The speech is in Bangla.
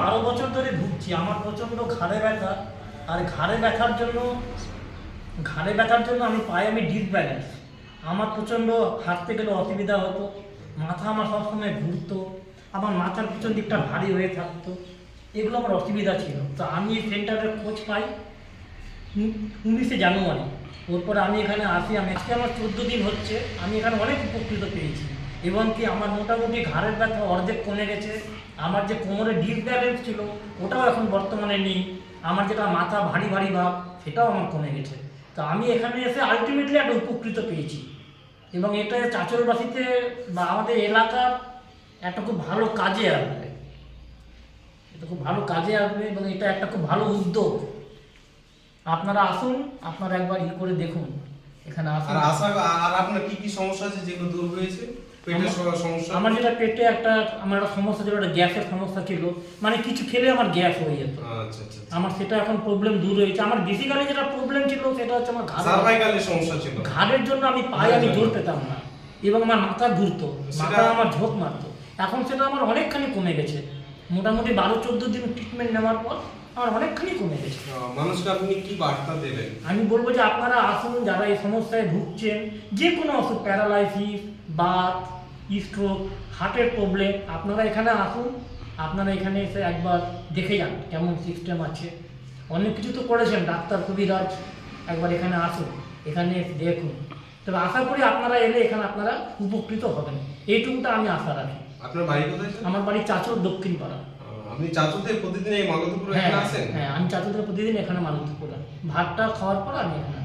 12 বছর ধরে ভুগছি। আমার প্রচণ্ড ঘাড়ে ব্যথা, আর ঘাড়ে ব্যথার জন্য আমি ডিস ব্যালেন্স। আমার প্রচণ্ড হাঁটতে গেলে অসুবিধা হতো, মাথা আমার সবসময় ঘুরতো, আমার মাথার পিছন দিকটা ভারী হয়ে থাকতো, এগুলো আমার অসুবিধা ছিল। তো আমি এই সেন্টারের খোঁজ পাই 19শে জানুয়ারি। ওরপরে আমি এখানে আসি, আজকে আমার 14 দিন হচ্ছে। আমি এখানে অনেক উপকৃত পেয়েছি, এবং কি আমার মোটামুটি ঘাড়ের ব্যথা অর্ধেক কমে গেছে। আমার যে কোমরে ডিস ব্যালেন্স ছিল ওটাও এখন বর্তমানে নেই। আমার যেটা মাথা ভারী ভারী ভাব সেটাও আমার কমে গেছে। তো আমি এখানে এসে আলটিমেটলি একটা উপকৃত পেয়েছি, এবং এটা চাঁচলবাসীতে বা আমাদের এলাকার একটা খুব ভালো কাজে আসবে। এটা খুব ভালো কাজে আসবে এবং এটা একটা খুব ভালো উদ্যোগ। আপনারা আসুন, আপনারা একবার করে দেখুন, এখানে আসুন। আর আপনার কি কি সমস্যা আছে যেগুলো দূর হয়েছে? পেটের সমস্যা? আমার যেটা পেটে একটা সমস্যা ছিল, একটা গ্যাসের সমস্যা ছিল, মানে কিছু খেলে আমার গ্যাস হয়ে যেত। আচ্ছা আচ্ছা। আমার সেটা এখন প্রবলেম দূর হয়েছে। আমার বেসিক্যালি যেটা প্রবলেম ছিল সেটা হচ্ছে আমার সার্ভাইকালের সমস্যা ছিল। ঘাড়ের জন্য আমি আমি জোর পেতাম না, এবং আমার মাথা ঘুরতো, মাথা আমার ঝোঁক মারতো। এখন সেটা আমার অনেকখানি কমে গেছে। মোটামুটি 12-14 দিন ট্রিটমেন্ট নেওয়ার পর আমার অনেকখানি কমে গেছে। মানুষকে আপনি কি বার্তা দেবেন? আমি বলবো যে আপনারা আসুন, যারা এই সমস্যায় ভুগছেন, যে কোনো অসুখ, প্যারালাইসিস, বাত, স্ট্রোক, হার্টের প্রবলেম, আপনারা এখানে আসুন। আপনারা এখানে এসে একবার দেখে যান কেমন সিস্টেম আছে। অনেক কিছু তো করেছেন ডাক্তার, কবিরাজ, একবার এখানে আসুন, এখানে এসে দেখুন। তবে আশা করি আপনারা এলে এখানে আপনারা উপকৃত হবেন, এইটুকুটা আমি আশা রাখি। আপনার বাড়ি কোথায়? আমার বাড়ি চাঁচল, দক্ষিণ পাড়া। আপনি চাঁচলতে প্রতিদিন এই মালতীপুর এখানে আসেন? হ্যাঁ, আমি চাঁচলতে প্রতিদিন এখানে মালতীপুর ভাতটা খাওয়ার পর আমি এখানে